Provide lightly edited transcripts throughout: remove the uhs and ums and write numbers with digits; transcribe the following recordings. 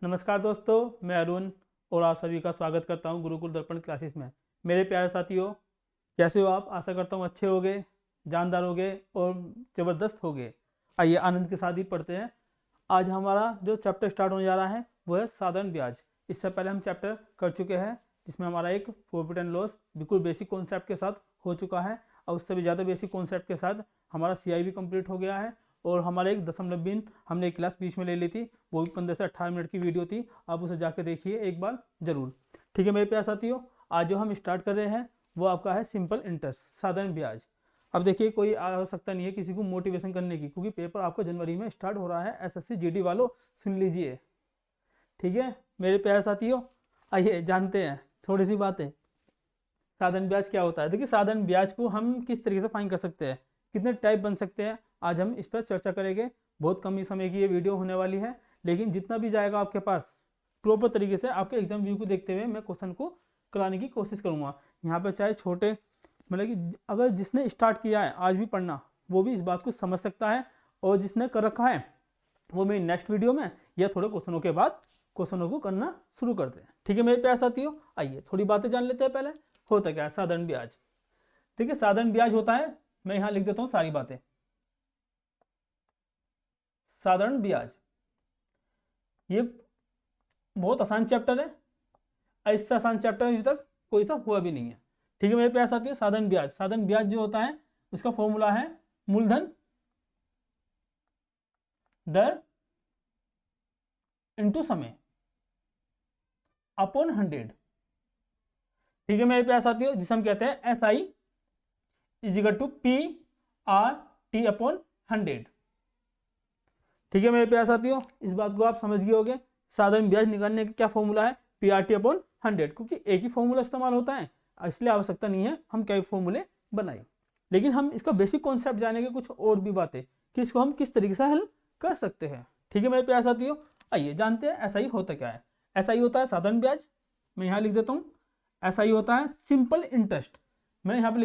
नमस्कार दोस्तों, मैं अरुण और आप सभी का स्वागत करता हूं गुरुकुल दर्पण क्लासेस में। मेरे प्यारे साथियों, कैसे हो आप? आशा करता हूं अच्छे होगे, जानदार होगे और ज़बरदस्त होगे। आइए आनंद के साथ ही पढ़ते हैं। आज हमारा जो चैप्टर स्टार्ट होने जा रहा है वो है साधारण ब्याज। इससे पहले हम चैप्टर कर चुके हैं जिसमें हमारा एक प्रॉफिट एंड लॉस बिल्कुल बेसिक कॉन्सेप्ट के साथ हो चुका है और उससे भी ज़्यादा बेसिक कॉन्सेप्ट के साथ हमारा CI भी कंप्लीट हो गया है। और हमारा एक दशमलव बिन हमने एक क्लास बीच में ले ली थी, वो भी 15 से 18 मिनट की वीडियो थी। आप उसे जाके देखिए एक बार ज़रूर। ठीक है मेरे प्यारे साथियों, आज जो हम स्टार्ट कर रहे हैं वो आपका है सिंपल इंटरेस्ट, साधारण ब्याज। अब देखिए, कोई आवश्यकता नहीं है किसी को मोटिवेशन करने की, क्योंकि पेपर आपको जनवरी में स्टार्ट हो रहा है। SSC GD वालों सुन लीजिए। ठीक है मेरे प्यारे साथियों, आइए जानते हैं थोड़ी सी बातें। साधारण ब्याज क्या होता है? देखिए, साधारण ब्याज को हम किस तरीके से फाइन कर सकते हैं, कितने टाइप बन सकते हैं, आज हम इस पर चर्चा करेंगे। बहुत कम ही समय की ये वीडियो होने वाली है, लेकिन जितना भी जाएगा आपके पास प्रॉपर तरीके से आपके एग्जाम व्यू को देखते हुए मैं क्वेश्चन को कराने की कोशिश करूँगा। यहाँ पर चाहे छोटे, मतलब कि अगर जिसने स्टार्ट किया है आज भी पढ़ना, वो भी इस बात को समझ सकता है, और जिसने कर रखा है वो मेरी नेक्स्ट वीडियो में या थोड़े क्वेश्चनों के बाद क्वेश्चनों को करना शुरू करते हैं। ठीक है मेरे प्यारे साथियों, आइए थोड़ी बातें जान लेते हैं। पहले होता क्या है साधारण ब्याज? देखिए, साधारण ब्याज होता है, मैं यहां लिख देता हूं सारी बातें। साधारण ब्याज ये बहुत आसान चैप्टर है, ऐसा आसान चैप्टर अभी तक कोई सा हुआ भी नहीं है। ठीक है मेरे प्यारे साथियों, साधारण ब्याज, साधारण ब्याज जो होता है उसका फॉर्मूला है मूलधन दर इंटू समय अपॉन 100। ठीक है मेरे प्यारे साथियों, जिसे हम कहते हैं SI is equal to PRT upon 100। ठीक है मेरे प्यारे साथियों, इस बात को आप समझ गए होंगे। साधारण ब्याज निकालने का क्या फॉर्मूला है? PRT अपॉन 100, क्योंकि एक ही फॉर्मूला इस्तेमाल होता है, इसलिए आवश्यकता नहीं है हम कई फॉर्मूले बनाए। लेकिन हम इसका बेसिक कॉन्सेप्ट जानेंगे, कुछ और भी बातें कि इसको हम किस तरीके से हल कर सकते हैं। ठीक है मेरे प्यारे साथियों, आइए जानते हैं SI होता क्या है। SI होता है साधारण ब्याज, मैं यहाँ लिख देता हूँ। SI होता है सिंपल इंटरेस्ट, मैं यहाँ पे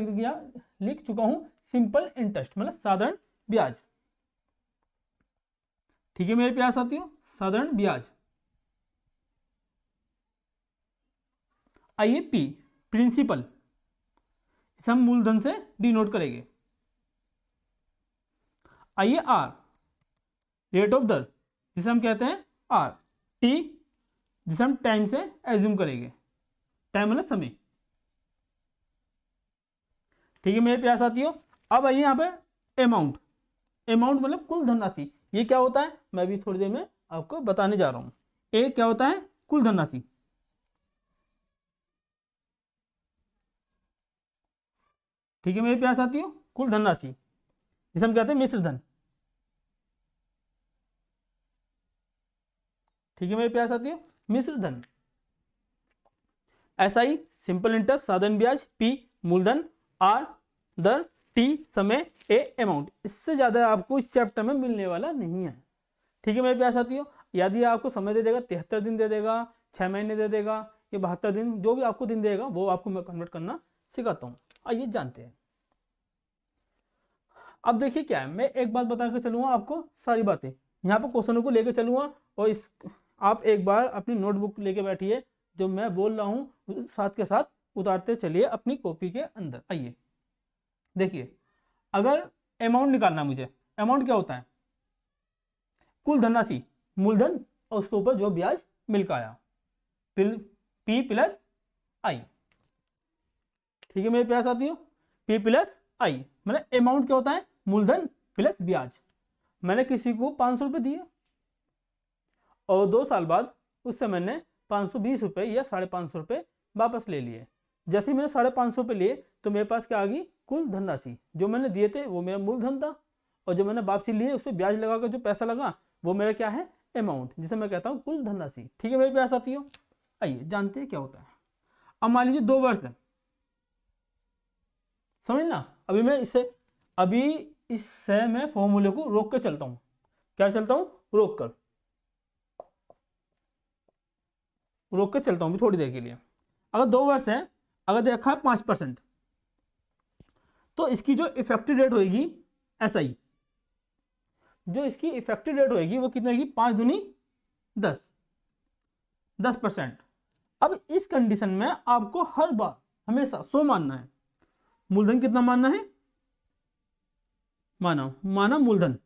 लिख चुका हूँ सिंपल इंटरेस्ट मतलब साधारण ब्याज। ठीक है मेरे प्यारे साथियों, साधारण ब्याज। आइए P प्रिंसिपल, इसे हम मूलधन से डिनोट करेंगे। आइए R रेट ऑफ दर, जिसे हम कहते हैं R। T जिसे हम टाइम से एज्यूम करेंगे, टाइम मतलब समय। ठीक है मेरे प्यारे साथियों, अब आइए यहाँ पे अमाउंट। अमाउंट मतलब कुल धनराशि। ये क्या होता है मैं भी थोड़ी देर में आपको बताने जा रहा हूं। ए क्या होता है? कुल धनराशि। ठीक है मेरे प्यारे साथियों, कुल धनराशि जिसे हम कहते हैं मिश्र धन। ठीक है मेरे प्यारे साथियों, मिश्र धन। SI सिंपल इंटरेस्ट साधारण ब्याज, P मूलधन, R दर, T समय, A अमाउंट। इससे ज्यादा आपको इस चैप्टर में मिलने वाला नहीं है। ठीक है मेरे प्यारे साथियों, यदि आपको समय दे देगा 73 दिन दे देगा, 6 महीने दे देगा या 72 दिन, जो भी आपको दिन देगा वो आपको मैं कन्वर्ट करना सिखाता हूँ। आइए जानते हैं। अब देखिए क्या है, मैं एक बात बता कर चलूंगा आपको, सारी बातें यहाँ पर क्वेश्चनों को लेकर चलूंगा, और इस आप एक बार अपनी नोटबुक लेके बैठिए, जो मैं बोल रहा हूँ साथ के साथ उतारते चलिए अपनी कॉपी के अंदर। आइए देखिए, अगर अमाउंट निकालना मुझे, अमाउंट क्या होता है? कुल धनराशि, मूलधन और उसके ऊपर जो ब्याज मिलकर आया, P प्लस आई। ठीक है मेरे प्यारे साथियों, P प्लस आई मतलब अमाउंट क्या होता है? मूलधन प्लस ब्याज। मैंने किसी को 500 रुपये दिए और 2 साल बाद उससे मैंने 520 रुपये या 550 रुपये वापस ले लिए। जैसे ही मैंने 550 रुपये लिए तो मेरे पास क्या आ गई? कुल धनराशि। जो मैंने दिए थे वो मेरा मूलधन था, और जो मैंने वापसी लिए उस पर ब्याज लगाकर जो पैसा लगा वो मेरा क्या है? अमाउंट, जिसे मैं कहता हूँ कुल धनराशि। ठीक है मेरे प्यारे साथियों, आइए जानते हैं क्या होता है। अब मान लीजिए 2 वर्ष है, समझना। अभी इससे मैं फॉर्मूले को रोक कर चलता हूं। क्या चलता हूं? रोक कर चलता हूं थोड़ी देर के लिए। अगर 2 वर्ष है, अगर देखा है 5%, तो इसकी जो इफेक्टिव रेट होगी SI, जो इसकी इफेक्टिव रेट होगी वो कितनी होगी? 5 दूनी 10। 10%। अब इस कंडीशन में आपको हर बार हमेशा 100 मानना है। मूलधन कितना मानना है? माना मूलधन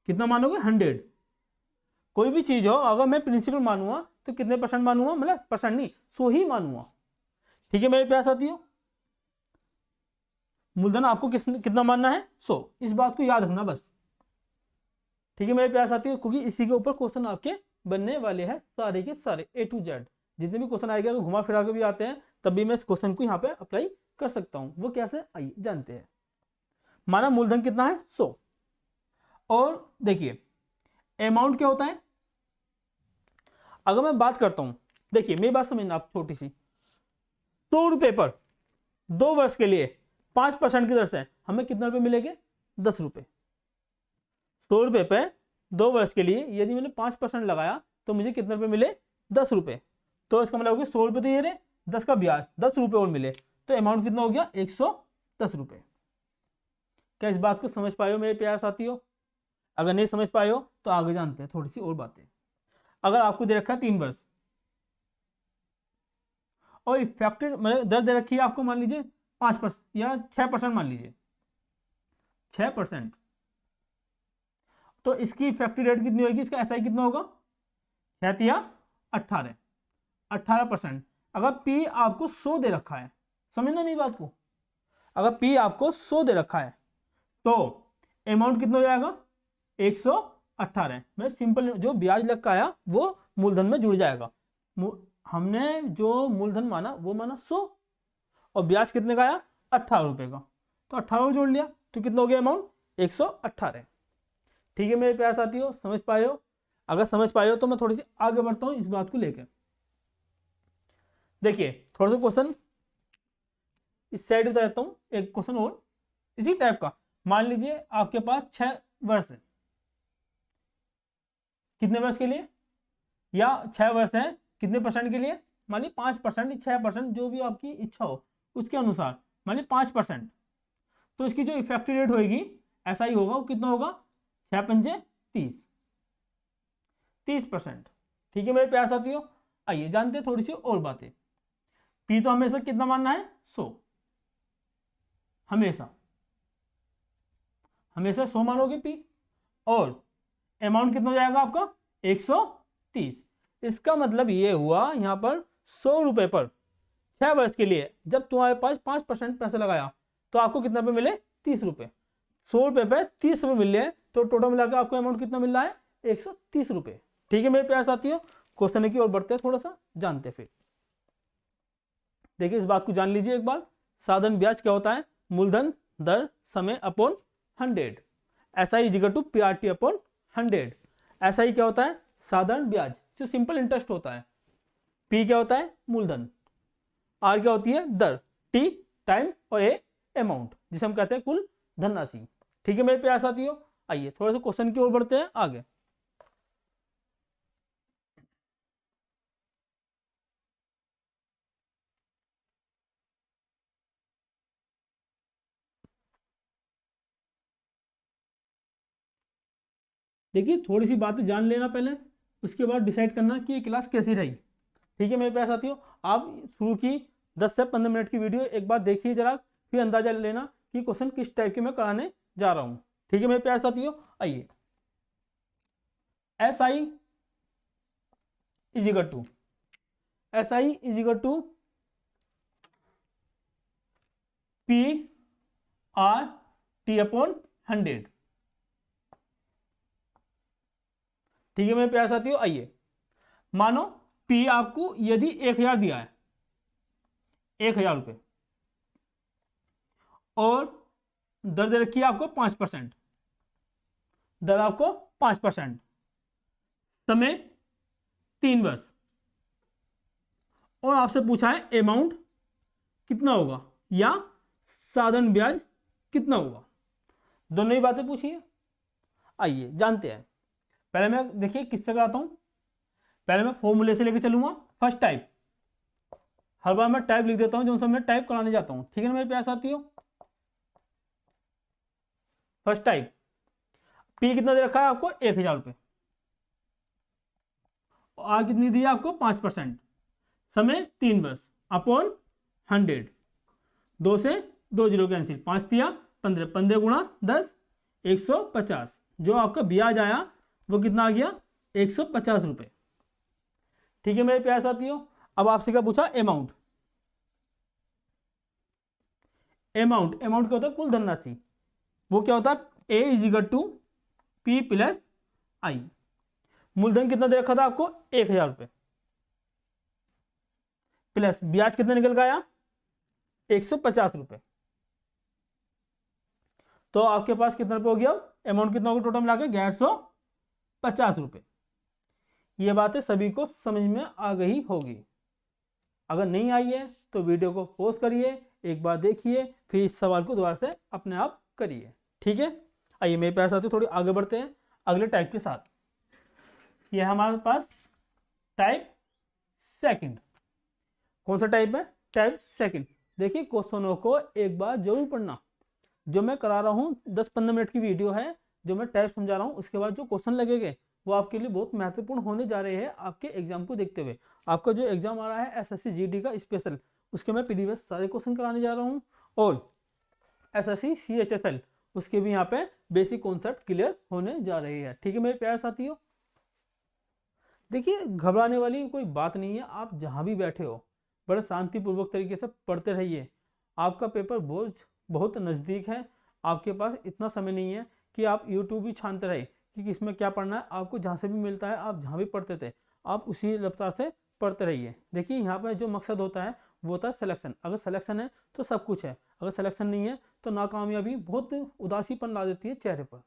कितना मानोगे? 100। कोई भी चीज हो अगर मैं प्रिंसिपल मानूंगा तो कितने परसेंट मानूंगा? मतलब परसेंट नहीं, 100 ही मानूंगा। ठीक है मेरे प्यार साथियों, मूलधन आपको कितना मानना है? 100। इस बात को याद रखना बस। ठीक है मेरे प्यार साथियों, क्योंकि इसी के ऊपर क्वेश्चन आपके बनने वाले हैं सारे के सारे A to Z। जितने भी क्वेश्चन आएंगे, अगर घुमा फिरा के भी आते हैं तब भी मैं इस क्वेश्चन को यहाँ पे अप्लाई कर सकता हूँ। वो कैसे, आइए जानते हैं। माना मूलधन कितना है? 100। और देखिए अमाउंट क्या होता है? अगर मैं बात करता हूं, देखिए मेरी बात समझना आप छोटी सी। 100 रुपए पर 2 वर्ष के लिए 5% की दर से हमें कितने रुपए मिलेंगे? 10 रुपए। 100 रुपए पे 2 वर्ष के लिए यदि मैंने 5% लगाया तो मुझे कितने रुपए मिले? 10 रुपए। तो इसका मतलब होगा 100 रुपए तो ये रहे, 10 का ब्याज, 10 रुपए और मिले, तो अमाउंट कितना हो गया? 110 रुपए। क्या इस बात को समझ पाए हो मेरे प्यारे साथियों? अगर नहीं समझ पाए हो तो आगे जानते हैं थोड़ी सी और बातें। अगर आपको दे रखा है 3 वर्ष और इफेक्टेड मतलब दर दे रखी है आपको, मान लीजिए 5% या 6% मान लीजिए 6%, तो इसकी इफेक्टिव रेट कितनी होगी? इसका एसआई कितना होगा? 6 या 18%। अगर पी आपको 100 दे रखा है, समझना नहीं बात को, अगर पी आपको 100 दे रखा है तो अमाउंट कितना हो जाएगा? 118। मतलब सिंपल, जो ब्याज लग का आया वो मूलधन में जुड़ जाएगा। हमने जो मूलधन माना वो माना 100 और ब्याज कितने का आया? 18 रुपए का, तो 18 जोड़ लिया तो कितना हो गया अमाउंट? 118। ठीक है मेरे प्यारे साथियों, समझ पाए हो? अगर समझ पाए हो तो मैं थोड़ी सी आगे बढ़ता हूं इस बात को लेकर। देखिए थोड़ा सा क्वेश्चन इस साइड बता देता हूं, एक क्वेश्चन और इसी टाइप का। मान लीजिए आपके पास 6 वर्ष है, कितने वर्ष के लिए? या 6 वर्ष है कितने परसेंट के लिए? मान लीजिए 5% 6%, जो भी आपकी इच्छा हो उसके अनुसार। मान लीजिए 5%, तो इसकी जो इफेक्टिव रेट होगी ऐसा ही होगा, वो कितना होगा? 6 पंजे 30%। ठीक है मेरे प्यारे साथियों, आइए जानते हैं थोड़ी सी और बातें। पी तो हमेशा कितना मानना है? 100। हमेशा हमेशा 100 मानोगे पी, और अमाउंट कितना हो जाएगा आपका? 130। इसका मतलब ये हुआ यहां पर 100 रुपए पर 6 वर्ष के लिए जब तुम्हारे पास 5% पैसे लगाया तो आपको कितना पे मिले? 30 रुपए। 100 रुपए पे 30 रुपए मिल रहे, तो टोटल मिलाकर आपको अमाउंट कितना मिल रहा है? 130 रुपए। ठीक है मेरे प्यारे साथियों, क्वेश्चन की ओर बढ़ते हैं, थोड़ा सा जानते फिर। देखिए इस बात को जान लीजिए एक बार। साधारण ब्याज क्या होता है? मूलधन दर समय अपॉन 100। ऐसा ही इक्वल टू पीआरटी अपॉन 100। ऐसा ही क्या होता है? साधारण ब्याज, जो सिंपल इंटरेस्ट होता है। पी क्या होता है? मूलधन। आर क्या होती है? दर। टी टाइम, और ए अमाउंट, जिसे हम कहते हैं कुल धनराशि। ठीक है मेरे प्यारे साथियों, आइए थोड़ा सा क्वेश्चन की ओर बढ़ते हैं आगे। देखिए थोड़ी सी बातें जान लेना पहले, उसके बाद डिसाइड करना कि ये क्लास कैसी रही। ठीक है मेरे प्यारे साथियों, आप शुरू की 10 से 15 मिनट की वीडियो एक बार देखिए जरा, फिर अंदाजा लेना कि क्वेश्चन किस टाइप के मैं कराने जा रहा हूं। ठीक है मेरे प्यारे साथियों, आइए। S I is equal to P R T upon 100। ठीक है मेरे प्यारे साथियों, आइए। मानो पी आपको यदि 1000 दिया है, 1000 रुपए, और दर दे रखी है आपको 5%, दर आपको 5%, समय 3 वर्ष, और आपसे पूछा है अमाउंट कितना होगा या साधारण ब्याज कितना होगा। दोनों ही बातें पूछी है। आइए जानते हैं। पहले मैं देखिए किससे कराता हूं। पहले मैं फॉर्मूले से लेकर चलूंगा। फर्स्ट टाइप, हर बार मैं टाइप लिख देता हूं जो मैं टाइप कराने जाता हूं। ठीक है ना मेरे प्यारे साथियों। फर्स्ट टाइप, पी कितना दे रखा है आपको? 1000 रुपए, और कितनी दी है आपको 5%, समय 3 वर्ष अपॉन 100, 2 से 2 जीरो कैंसिल, 5 दिया 15, 15 गुणा 10 150, जो आपका ब्याज आया वो कितना आ गया 150 रुपये। ठीक है मेरे प्यारे साथियों, अब आपसे क्या पूछा, अमाउंट। अमाउंट अमाउंट क्या होता है, कुल धनराशि। वो क्या होता है, A is equal to P plus I. मूलधन कितना दे रखा था आपको 1000 रुपये, प्लस ब्याज कितना निकल गया 150 रुपये। तो आपके पास कितना रुपये हो गया, अमाउंट कितना होगा टोटल मिला के 1150 रुपये। ये बातें सभी को समझ में आ गई होगी। अगर नहीं आई है तो वीडियो को पॉज करिए, एक बार देखिए, फिर इस सवाल को दोबारा से अपने आप करिए। ठीक है, आइए मेरे प्यारे साथियों थोड़ी आगे बढ़ते हैं अगले टाइप के साथ। ये हमारे पास टाइप सेकंड। कौन सा टाइप है, टाइप सेकंड। देखिए क्वेश्चनों को एक बार जरूर पढ़ना। जो मैं करा रहा हूँ 10-15 मिनट की वीडियो है, जो मैं टाइप समझा रहा हूँ, उसके बाद जो क्वेश्चन लगेंगे वो आपके लिए बहुत महत्वपूर्ण होने जा रहे हैं आपके एग्जाम को देखते हुए। आपका जो एग्जाम आ रहा है एसएससी जीडी का स्पेशल, उसके मैं प्रीवियस सारे क्वेश्चन कराने जा रहा हूँ, और एसएससी सीएचएसएल उसके भी यहाँ पे बेसिक कॉन्सेप्ट क्लियर होने जा रहे हैं। ठीक है मेरे प्यारे साथियों, देखिए घबराने वाली कोई बात नहीं है। आप जहाँ भी बैठे हो बड़े शांतिपूर्वक तरीके से पढ़ते रहिए। आपका पेपर बोझ बहुत नज़दीक है, आपके पास इतना समय नहीं है कि आप यूट्यूब भी छानते रहे कि इसमें क्या पढ़ना है। आपको जहाँ से भी मिलता है, आप जहाँ भी पढ़ते थे, आप उसी रफ्तार से पढ़ते रहिए। देखिए यहाँ पर जो मकसद होता है वो होता है सिलेक्शन। अगर सिलेक्शन है तो सब कुछ है, अगर सिलेक्शन नहीं है तो नाकामयाबी बहुत उदासीपन ला देती है चेहरे पर।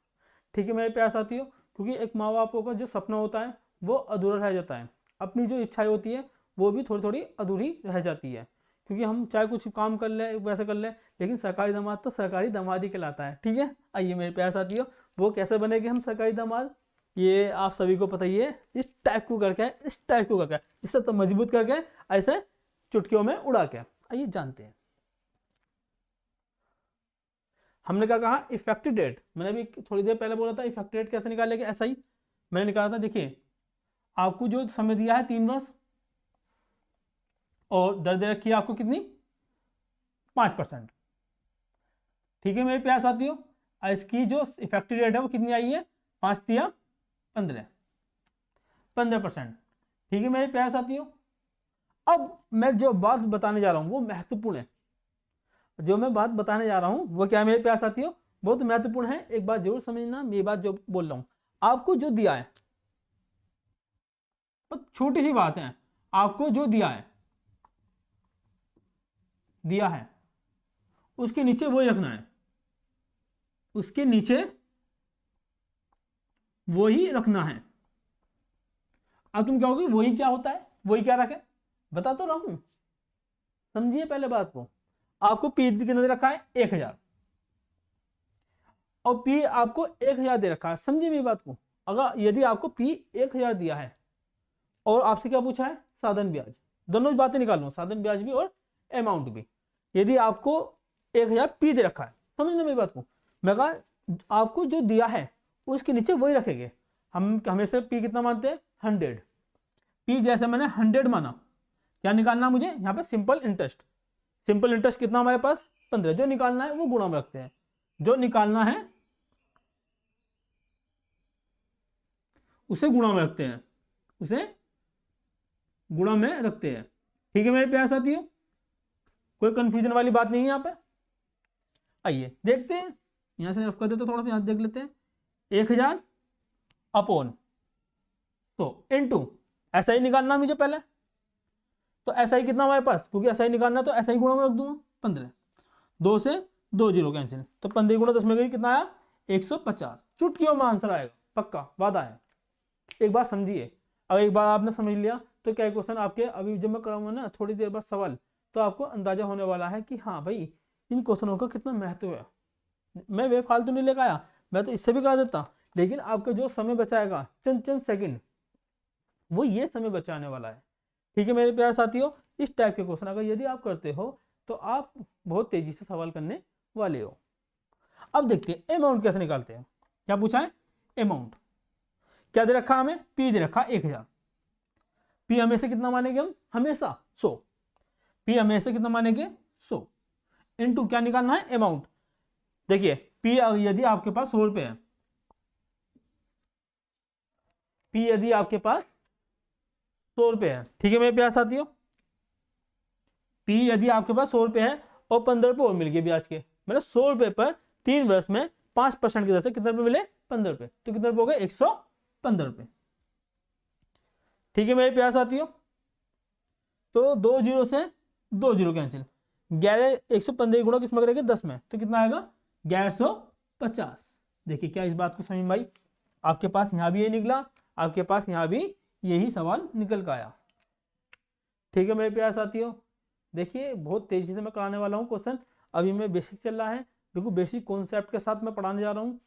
ठीक है मेरे प्यारे साथियों, क्योंकि एक माँ बापों का जो सपना होता है वो अधूरा रह जाता है, अपनी जो इच्छाएं होती है वो भी थोड़ी थोड़ी अधूरी रह जाती है। क्योंकि हम चाहे कुछ काम कर ले वैसे कर ले, लेकिन सरकारी दामाद तो सरकारी दामाद ही कहलाता है। ठीक है, आइए मेरे प्यारे साथियों, वो कैसे बनेंगे हम सरकारी दामाद, ये आप सभी को पता ही है। इस टाइप को करके, इस टाइप को करके, इससे तो मजबूत करके, ऐसे चुटकियों में उड़ा के, आइए जानते हैं। हमने क्या कहा, इफेक्टिव डेट। मैंने भी थोड़ी देर पहले बोला था इफेक्टिव डेट कैसे निकालेंगे, ऐसा ही मैंने निकाला था। देखिए आपको जो समय दिया है 3 वर्ष, और दर दे रखी है आपको कितनी 5%। ठीक है मेरे प्यारे साथियों, इसकी जो इफेक्टिव डेट है वो कितनी आई है 5 या 15%। ठीक है मेरे प्यारे साथियों, अब मैं जो बात बताने जा रहा हूं वो महत्वपूर्ण है। जो मैं बात बताने जा रहा हूं वो क्या है मेरे प्यारे साथियों, बहुत महत्वपूर्ण है। एक बात जरूर समझना, मेरी बात जो बोल रहा हूं, आपको जो दिया है, छोटी सी बात है, आपको जो दिया है उसके नीचे वही रखना है, उसके नीचे वही रखना है। अब तुम कहोगे वही क्या होता है, वही क्या रखे, बता तो रहा हूं, समझिए पहले बात को। आपको पी कितना दे रखा है 1000, और पी आपको 1000 दे रखा है, समझिए मेरी बात को। अगर यदि आपको पी 1000 दिया है और आपसे क्या पूछा है साधन ब्याज, दोनों बातें निकाल लो, साधन ब्याज भी और अमाउंट भी। यदि आपको 1000 पी दे रखा है, समझना मेरी बात को, मैं कहा आपको जो दिया है उसके नीचे वही रखेंगे। हम हमेशा पी कितना मानते हैं 100। पी जैसे मैंने 100 माना, क्या निकालना मुझे यहाँ पे सिंपल इंटरेस्ट। सिंपल इंटरेस्ट कितना हमारे पास 15, जो निकालना है वो गुणा में रखते हैं, जो निकालना है उसे गुणा में रखते हैं, उसे गुणा में रखते हैं। ठीक है मेरे प्यारे साथियों, कोई कंफ्यूजन वाली बात नहीं है यहाँ पे। आइए देखते हैं, यहां से रफ कर देते थोड़ा सा, यहां देख लेते हैं। 1000 अपॉन तो इनटू ऐसा ही निकालना मुझे पहले, तो ऐसा ही कितना हमारे पास, क्योंकि ऐसा ही निकालना तो ऐसा ही गुणा में रख दूंगा 15, 2 से 2 जीरो कैंसिल, तो 15 गुणा 10 में गई कितना आया 150। चुटकियों में आंसर आएगा, पक्का वादा है। एक बात समझिए, अगर एक बार आपने समझ लिया तो क्या क्वेश्चन आपके अभी जब मैं कराऊंगा ना थोड़ी देर बाद सवाल, तो आपको अंदाजा होने वाला है कि हाँ भाई इन क्वेश्चनों का कितना महत्व है। मैं वे फालतू नहीं लेकर आया, मैं तो इससे भी करा देता, लेकिन आपका जो समय बचाएगा चंद चंद सेकंड, वो ये समय बचाने वाला है। ठीक है मेरे प्यारे साथियों, इस टाइप के क्वेश्चन अगर यदि आप करते हो तो आप बहुत तेजी से सवाल करने वाले हो। अब देखते हैं अमाउंट कैसे निकालते हैं। क्या पूछा है अमाउंट, क्या दे रखा हमें पी दे रखा 1000, पी हमेशा कितना मानेंगे हम, हमेशा 100। पी हमेशा कितना मानेंगे 100 इनटू क्या निकालना है, अमाउंट। देखिए पी यदि आपके पास 100 रुपए है, पी यदि आपके पास 100 रुपए है, ठीक है मेरे प्यार साथियों, पी यदि आपके पास 100 रुपए है और 15 रुपए और मिल गए ब्याज के, मतलब 100 रुपए पर 3 वर्ष में 5% की दर से कितने रुपए मिले, 15 रुपए, तो कितने रुपए हो गए, 115 रुपए। ठीक है मेरे प्यार साथियों, तो 2 जीरो से 2 जीरो कैंसिल, 11 115 गुणा किसमें करेंगे, 10 में, तो कितना आएगा 1150। देखिए क्या इस बात को समझ में आई, आपके पास यहां भी ये निकला, आपके पास यहां भी यही सवाल निकल कर आया। ठीक है मेरे प्यार साथियों, देखिए बहुत तेजी से मैं कराने वाला हूँ क्वेश्चन, अभी मैं बेसिक चल रहा है, बिल्कुल बेसिक कॉन्सेप्ट के साथ मैं पढ़ाने जा रहा हूँ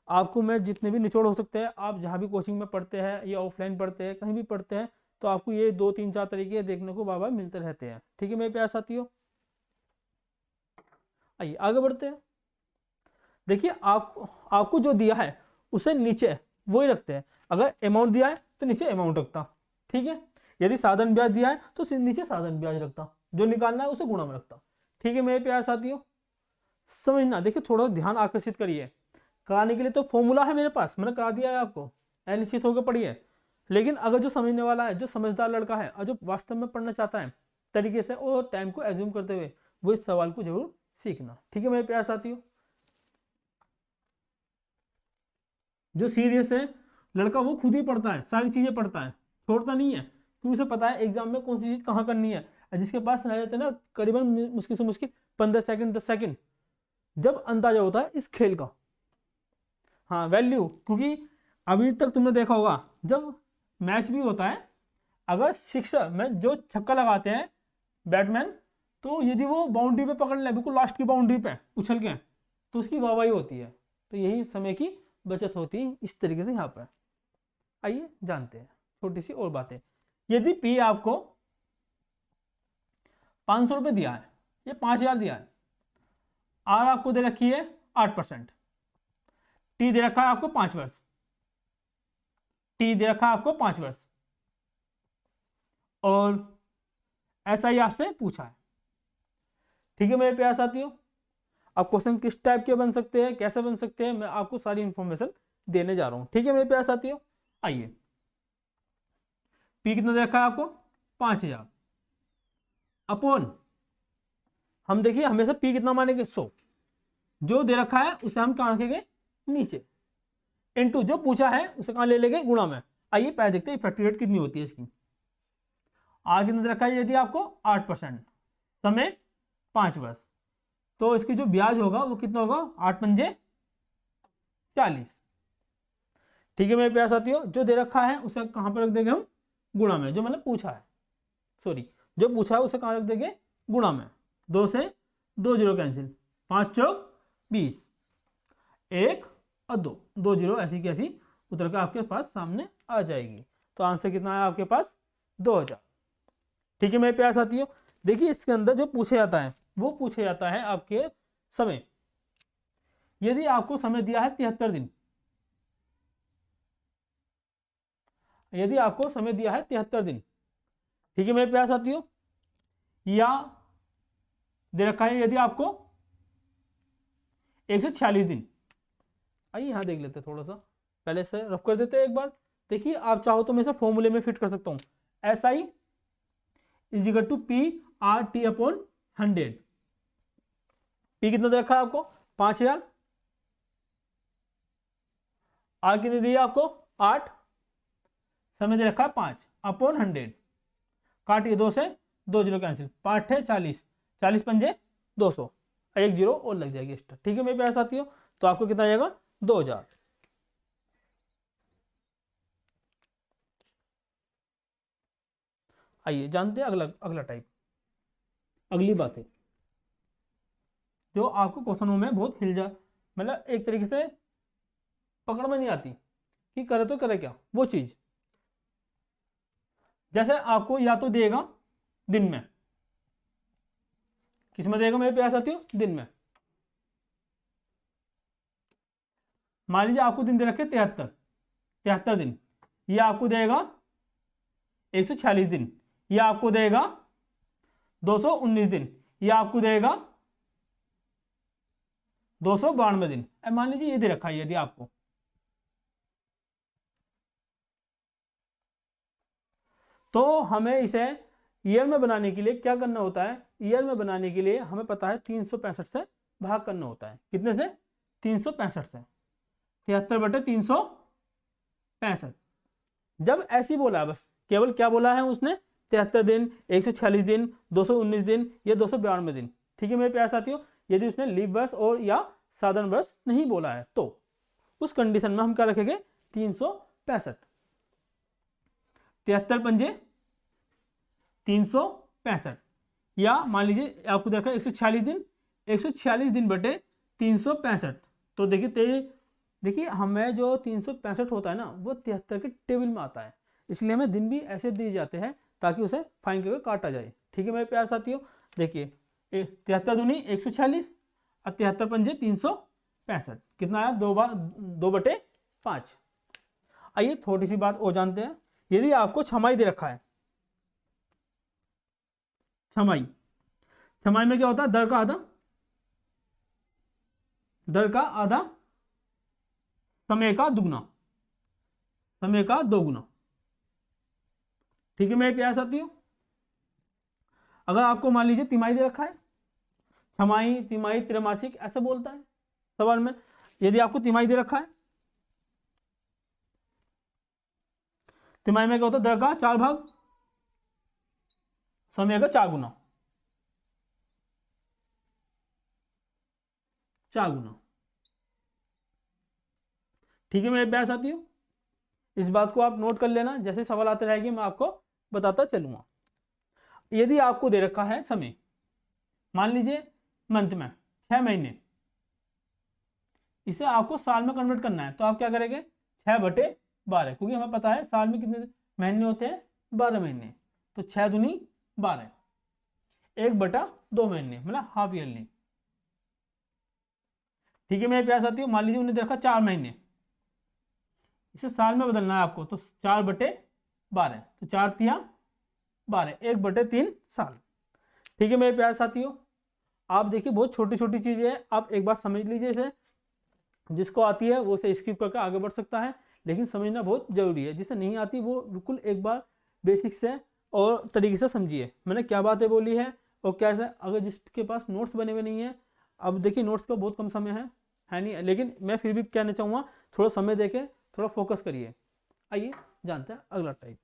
आपको। मैं जितने भी निचोड़ हो सकते हैं, आप जहाँ भी कोचिंग में पढ़ते हैं या ऑफलाइन पढ़ते हैं, कहीं भी पढ़ते हैं, तो आपको ये 2 3 4 तरीके देखने को बार बार मिलते रहते हैं। ठीक है मेरे प्यार साथियों, आइए आगे बढ़ते हैं। देखिए आपको जो दिया है उसे नीचे वही रखते हैं, अगर अमाउंट दिया है तो नीचे अमाउंट रखता, ठीक है, यदि साधारण ब्याज दिया है तो नीचे साधारण ब्याज रखता, जो निकालना है उसे गुणा में रखता। ठीक है मेरे प्यार साथियों, समझना, देखिए थोड़ा ध्यान आकर्षित करिए, कराने के लिए तो फॉर्मूला है मेरे पास, मैंने करा दिया है आपको, निश्चित होकर पढ़िए, लेकिन अगर जो समझने वाला है, जो समझदार लड़का है और जो वास्तव में पढ़ना चाहता है तरीके से और टाइम को एज्यूम करते हुए, वो इस सवाल को जरूर सीखना। ठीक है मेरे प्यार साथियों, जो सीरियस है लड़का वो खुद ही पढ़ता है, सारी चीजें पढ़ता है, छोड़ता नहीं है, क्योंकि उसे पता है एग्जाम में कौन सी चीज कहाँ करनी है। जिसके पास रह जाते हैं ना करीबन मुश्किल से मुश्किल 15 सेकंड 10 सेकंड, जब अंदाजा होता है इस खेल का, हाँ वैल्यू, क्योंकि अभी तक तुमने देखा होगा जब मैच भी होता है, अगर सिक्सर में जो छक्का लगाते हैं बैटमैन, तो यदि वो बाउंड्री पे पकड़ ले, बिल्कुल लास्ट की बाउंड्री पे उछल के, तो उसकी वाहवाही होती है, तो यही समय की बचत होती है इस तरीके से यहाँ पर। आइए जानते हैं छोटी सी और बातें। यदि पी आपको 500 रुपए दिया है, ये 5000 दिया है, आर आपको दे रखी है 8%, टी दे रखा है आपको 5 वर्ष, टी दे रखा है आपको 5 वर्ष, और ऐसा ही आपसे पूछा है। ठीक है मेरे प्यारे साथियों, अब क्वेश्चन किस टाइप के बन सकते हैं, कैसे बन सकते हैं, मैं आपको सारी इंफॉर्मेशन देने जा रहा हूं। ठीक है मेरे प्यारे साथियों, आइए पी कितना दे रखा है आपको 5000 अपॉन, हम देखिए हमेशा पी कितना मानेंगे 100, जो दे रखा है उसे हम कहां रखेंगे नीचे, इनटू जो पूछा है उसे कहां ले लेंगे गुणा में। आइए पहले देखते हैं इफेक्टिव रेट कितनी होती है इसकी। आर कितना दे रखा है यदि आपको 8%, समय 5 वर्ष, तो इसकी जो ब्याज होगा वो कितना होगा 8 पंजे 40। ठीक है मेरे प्यारे साथियों, जो दे रखा है उसे कहां पर रख देंगे हम गुणा में, जो मैंने पूछा है, सॉरी जो पूछा है उसे कहां रख देंगे गुणा में, 2 से 2 जीरो कैंसिल, 5 चौक 20, 1 और 2, 2 जीरो ऐसी की ऐसी उतर कर आपके पास सामने आ जाएगी, तो आंसर कितना है आपके पास 2000। ठीक है मेरे प्यारे साथियों, देखिए इसके अंदर जो पूछा जाता है वो पूछा जाता है आपके समय, यदि आपको समय दिया है 73 दिन, यदि आपको समय दिया है 73 दिन, ठीक है मेरे प्यारे साथियों, या दे रखा है यदि आपको 146 दिन, आइए यहां देख लेते हैं, थोड़ा सा पहले से रफ कर देते हैं एक बार। देखिए आप चाहो तो मैं इसे फॉर्मूले में फिट कर सकता हूं, S I is equal to P R T upon 100, P कितना दे रखा है आपको 5000, आर कितनी दी है आपको 8, समय दे रखा है 5 अपॉन 100, काटिए 2 से 2 जीरो कैंसिल, 5 है 40, 40 पंजे 200, 1 जीरो और लग जाएगी एक्स्ट्रा। ठीक है मेरे प्यारे साथियों, तो आपको कितना आएगा 2000। आइए जानते हैं अगला अगला टाइप, अगली बातें जो आपको क्वेश्चनों में बहुत हिल जा, मतलब एक तरीके से पकड़ में नहीं आती कि करे तो करे क्या वो चीज। जैसे आपको या तो देगा दिन में, किस में देगा मेरे प्यारे साथियों दिन में, मान लीजिए आपको दिन दे रखे 73 दिन, ये आपको देगा 146 दिन, यह आपको देगा 219 दिन, यह आपको देगा 292 दिन। अब मान लीजिए ये दे रखा है यदि आपको, तो हमें इसे ईयर में बनाने के लिए क्या करना होता है, ईयर में बनाने के लिए हमें पता है 365 से भाग करना होता है। कितने से? 365 से। 73/365। जब ऐसी बोला है, बस केवल क्या बोला है उसने, 73 दिन, 146 दिन, 219 दिन या 292 दिन। ठीक है मेरे प्यारे साथियों, यदि उसने लीप वर्ष और या साधारण वर्ष नहीं बोला है तो उस कंडीशन में हम क्या रखेंगे, 365। 73 पंजे 365, या मान लीजिए आपको देखा 146 दिन, 146 दिन बटे 365। तो देखिए हमें जो 365 होता है ना वो 73 के टेबल में आता है, इसलिए हमें दिन भी ऐसे दिए जाते हैं ताकि उसे फाइन करके काटा जाए। ठीक है मेरे प्यारे साथियों, देखिए 73 दूनी 146 और 73 पंजे 365, कितना आया, 2/5। आइए थोड़ी सी बात और जानते हैं। यदि आपको छमाही दे रखा है, छमाही में क्या होता है, दर का आधा, समय का दुगना, समय का दोगुना। ठीक है मेरे प्यारे साथियों, अगर आपको मान लीजिए तिमाही दे रखा है, छमाही, तिमाही, त्रैमासिक ऐसे बोलता है सवाल में। यदि आपको तिमाही दे रखा है, तिमाही में क्या होता है, दर का 4 भाग, समय का 4 गुना, 4 गुना। ठीक है मेरे प्यारे साथियों, इस बात को आप नोट कर लेना, जैसे सवाल आते रहेंगे मैं आपको बताता चलूंगा। यदि आपको दे रखा है समय, मान लीजिए मंथ में 6 महीने, इसे आपको साल में कन्वर्ट करना है, तो आप क्या करेंगे, 6/12, क्योंकि हमें पता है साल में कितने महीने होते हैं, 12 महीने। तो 6 दूनी 12, 1/2 महीने, मतलब हाफ ईयरली। ठीक है मेरे प्यारे साथियों, मान लीजिए उन्हें दे रखा 4 महीने, इसे साल में बदलना है आपको, तो 4/12, तो 4 तिया 12, 1/3 साल। ठीक है मेरे प्यारे साथियों, आप देखिए बहुत छोटी छोटी चीजें हैं, आप एक बात समझ लीजिए इसे, जिसको आती है वो इसे स्किप करके आगे बढ़ सकता है, लेकिन समझना बहुत जरूरी है। जिसे नहीं आती वो बिल्कुल एक बार बेसिक से और तरीके से समझिए मैंने क्या बातें बोली है और क्या है। अगर जिसके पास नोट्स बने हुए नहीं है, अब देखिए नोट्स का बहुत कम समय है नहीं, लेकिन मैं फिर भी कहना चाहूँगा थोड़ा समय देके थोड़ा फोकस करिए। आइए जानते हैं अगला टाइप।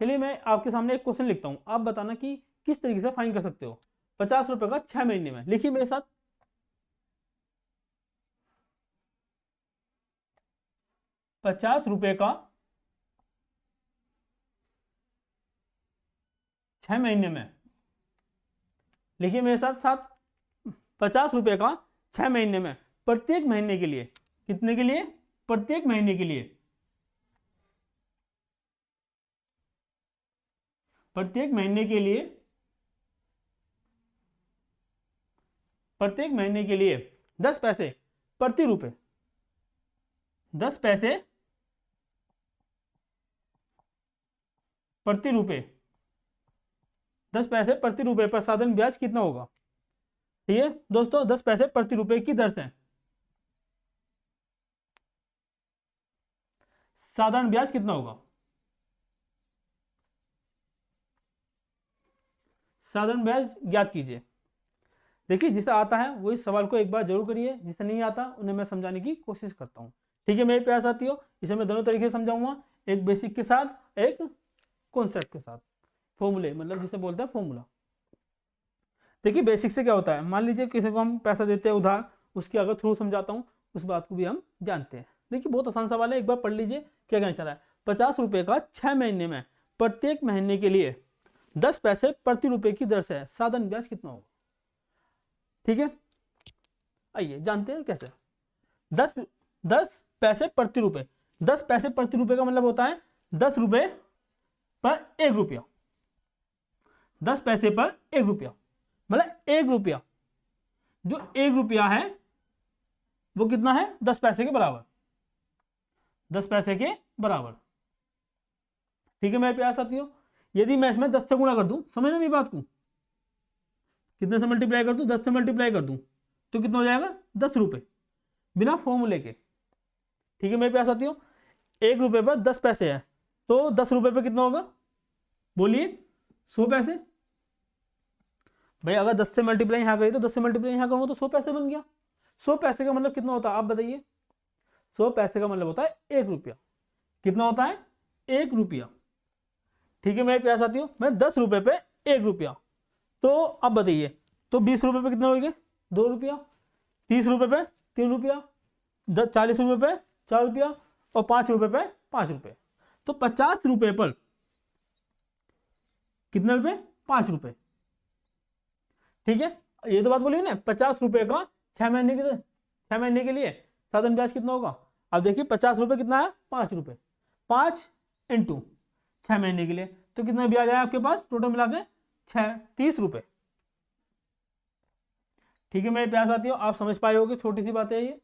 चलिए मैं आपके सामने एक क्वेश्चन लिखता हूं, आप बताना कि किस तरीके से फाइन कर सकते हो। 50 रुपए का 6 महीने में, लिखिए मेरे साथ। 50 रुपए का 6 महीने में, लिखिए मेरे साथ साथ। 50 रुपए का 6 महीने में, प्रत्येक महीने के लिए, कितने के लिए, प्रत्येक महीने के लिए, प्रत्येक महीने के लिए, प्रत्येक महीने के लिए 10 पैसे प्रति रुपए, 10 पैसे प्रति रुपए, 10 पैसे प्रति रुपए पर साधारण ब्याज कितना होगा। ठीक है दोस्तों, 10 पैसे प्रति रुपए की दर से साधारण ब्याज कितना होगा। साधारण ब्याज ज्ञात कीजिए। देखिए जिसे आता है वो इस सवाल को एक बार जरूर करिए, जिसे नहीं आता उन्हें मैं समझाने की कोशिश करता हूँ। ठीक है मेरे प्यारे साथियों, इसे मैं दोनों तरीके से समझाऊंगा, एक बेसिक के साथ, एक कॉन्सेप्ट के साथ, फॉर्मूले मतलब जिसे बोलते हैं फॉर्मूला। देखिए बेसिक से क्या होता है, मान लीजिए किसी को हम पैसा देते हैं उधार, उसके अगर थ्रू समझाता हूँ, उस बात को भी हम जानते हैं। देखिए बहुत आसान सवाल है, एक बार पढ़ लीजिए क्या कहना चाह रहा है। 50 रुपए का 6 महीने में, प्रत्येक महीने के लिए 10 पैसे प्रति रुपए की दर से साधारण ब्याज कितना होगा। ठीक है, आइए जानते हैं कैसे। 10 पैसे प्रति रुपए, 10 पैसे प्रति रुपए का मतलब होता है 10 रुपए पर 1 रुपया। 10 पैसे पर 1 रुपया, मतलब 1 रुपया, जो 1 रुपया है वो कितना है, 10 पैसे के बराबर, 10 पैसे के बराबर। ठीक है मेरे प्यारे साथियों, यदि मैं इसमें 10 से गुणा कर दूं, समझ ना मेरी बात को, कितने से मल्टीप्लाई कर दूं, 10 से मल्टीप्लाई कर दूं तो कितना हो जाएगा, 10 रुपए, बिना फॉर्मूले के। ठीक है मेरे प्यारे साथियों, 1 रुपए पर 10 पैसे है, तो 10 रुपए पे कितना होगा, बोलिए 100 पैसे। भाई अगर 10 से मल्टीप्लाई यहाँ करिए तो 10 से मल्टीप्लाई यहाँ करूँगा तो 100 पैसे बन गया। 100 पैसे का मतलब कितना होता है आप बताइए, 100 पैसे का मतलब होता है 1 रुपया। कितना होता है, 1 रुपया। ठीक है मेरे प्यारे साथियों, मैं 10 रुपए पे 1 रुपया, तो अब बताइए, तो 20 रुपए पे कितने हो गए, 2 रुपया, 30 रुपए पे 3 रुपया, 40 रुपए पे 4 रुपया, और 5 रुपए पे 5 रुपए, तो 50 रुपए पर कितने रुपए, 5 रुपए। ठीक है, ये तो बात बोली ना, 50 रुपए का 6 महीने के लिए साधारण ब्याज कितना होगा। अब देखिए 50 रुपए कितना है, 5 रुपए, 5 इंटू 6 महीने के लिए, तो कितना ब्याज आया आपके पास टोटल मिला के 30 रुपए। ठीक है मेरे प्यारे साथियों, आप समझ पाए होगे, छोटी सी बात है ये,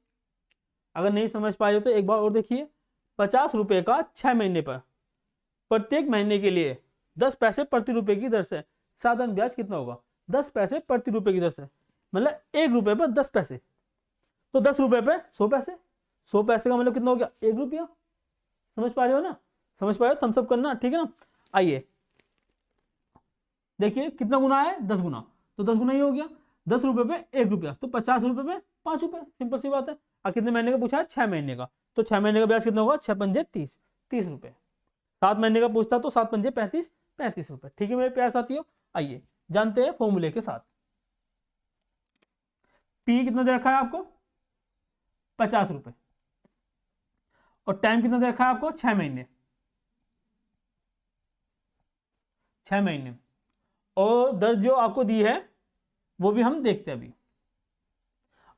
अगर नहीं समझ पाए हो तो एक बार और देखिए, 50 रुपए का 6 महीने पर प्रत्येक महीने के लिए 10 पैसे प्रति रुपए की दर से साधारण ब्याज कितना होगा, 10 पैसे प्रति रुपए की दर से, मतलब 1 रुपए पर 10 पैसे, तो 10 रुपए पे 100 पैसे, 100 पैसे का मतलब कितना हो गया, 1 रुपया। समझ पा रहे हो ना, समझ पा रहे हो, थम्स अप करना। ठीक है ना, आइए देखिए कितना गुना है, 10 गुना, तो 10 गुना ही हो गया, 10 रुपए पे 1 रुपया, तो 50 रुपए पे 5 रुपए, सिंपल सी बात है। और कितने महीने का पूछा है, 6 महीने का, तो 6 महीने का ब्याज कितना होगा, 6 पंजे 30, 30 रुपए। 7 महीने का पूछता तो 7 पंजे 35, 35 रुपए। ठीक है मेरे प्यारे साथियों, आइए जानते हैं फॉर्मूले के साथ। पी कितना दे रखा है आपको, 50 रुपए, और टाइम कितना दे रखा है आपको, 6 महीने, 6 महीने, और दर जो आपको दी है वो भी हम देखते हैं अभी।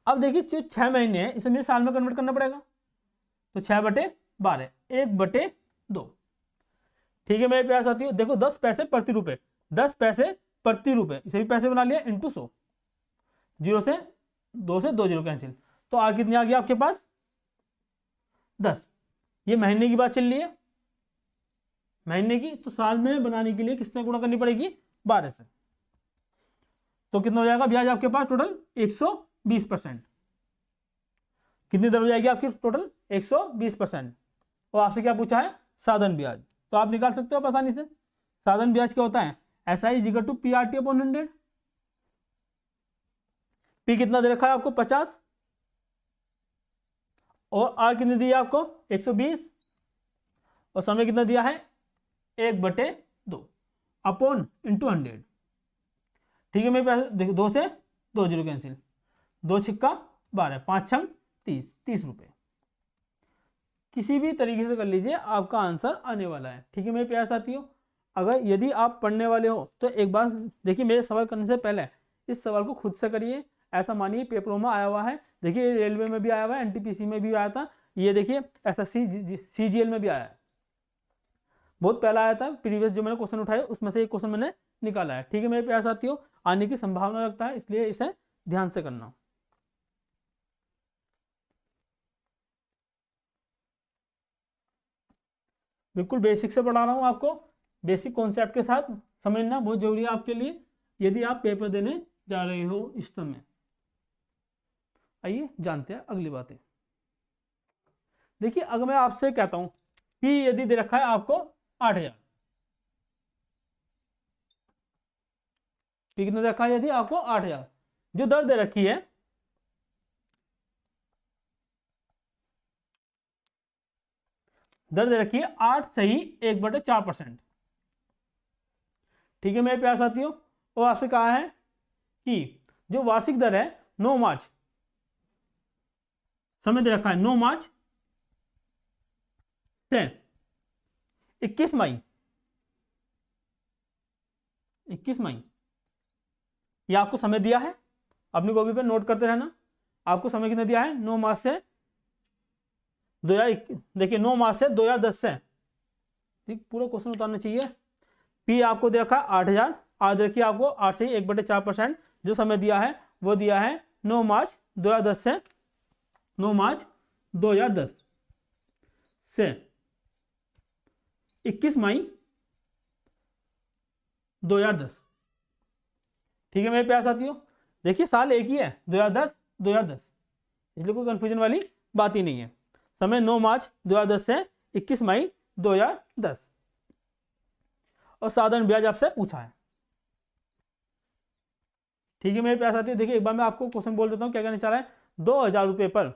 अब देखिए जो 6 महीने है इसे मुझे साल में कन्वर्ट करना पड़ेगा, तो 6/12, 1/2। ठीक है मेरे प्यारे साथियों, देखो 10 पैसे प्रति रुपए, 10 पैसे प्रति रुपए, इसे भी पैसे बना लिया, इंटू 100, 0 से 2 से 2 जीरो कैंसिल, तो आगे कितनी आ गया आपके पास, 10। ये महीने की बात चल रही है, महीने की, तो साल में बनाने के लिए किससे गुणा करनी पड़ेगी, 12 से, तो कितना हो जाएगा ब्याज आपके पास टोटल 120%। कितनी दर हो जाएगी आपकी टोटल, 120%। और आपसे क्या पूछा है, साधारण ब्याज, तो आप निकाल सकते हो आप आसानी से। साधारण ब्याज क्या होता है, SI = PRT/100। पी कितना दे रखा है आपको, 50, और आर कितने दिया आपको, 120, और समय कितना दिया है, 1/2 अपॉन इंटू 100। ठीक है मेरे पास, देखो 2 से 2 जीरो कैंसिल, 2 छिक्का 12, 5 छंग 30, 30 रुपए। किसी भी तरीके से कर लीजिए, आपका आंसर आने वाला है। ठीक है मेरे प्यारे साथियों, अगर यदि आप पढ़ने वाले हो तो एक बार देखिए, मेरे सवाल करने से पहले इस सवाल को खुद से करिए। ऐसा मानिए पेपरों में आया हुआ है, देखिए रेलवे में भी आया हुआ है, NTPC में भी आया था, ये देखिए SSC CGL में भी आया है, बहुत पहला आया था। प्रीवियस जो मैंने क्वेश्चन उठाए उसमें से एक क्वेश्चन मैंने निकाला है। ठीक है मेरे प्यारे साथियों, आने की संभावना रखता है, इसलिए इसे ध्यान से करना। बिल्कुल बेसिक से पढ़ा रहा हूँ आपको, बेसिक कॉन्सेप्ट के साथ समझना बहुत जरूरी है आपके लिए, यदि आप पेपर देने जा रहे हो इस समय। आइए जानते हैं अगली बातें। देखिए अगर मैं आपसे कहता हूं पी यदि दे रखा है आपको 8000, पी कितना दे रखा है, यदि आपको 8000, जो दर दे रखी है दर दे रखी है 8 सही 1/4%। ठीक है मेरे प्यारे साथियों, और आपसे कहा है कि जो वार्षिक दर है 9 मार्च, समय दे रखा है 9 मार्च से 21 मई, 21 मई, यह आपको समय दिया है, अपनी कॉपी पे नोट करते रहना। आपको समय कितना दिया है, 9 मार्च से 2021, देखिए 9 मार्च से 2010 से, ठीक पूरा क्वेश्चन उतारना चाहिए। पी आपको दे रखा है 8000, आज देखिए आपको 8 से ही 1/4% जो समय दिया है वो दिया है 9 मार्च 2010 से 9 मार्च 2010 से 21 मई 2010। ठीक है मेरे प्यारे साथियों, देखिए साल एक ही है 2010 2010, इसलिए कोई कंफ्यूजन वाली बात ही नहीं है। समय 9 मार्च 2010 से 21 मई 2010। और साधारण ब्याज आपसे पूछा है। ठीक है मेरे प्यारे साथियों, देखिए एक बार मैं आपको क्वेश्चन बोल देता हूँ क्या कहने चाह रहा है। 2000 रुपये पर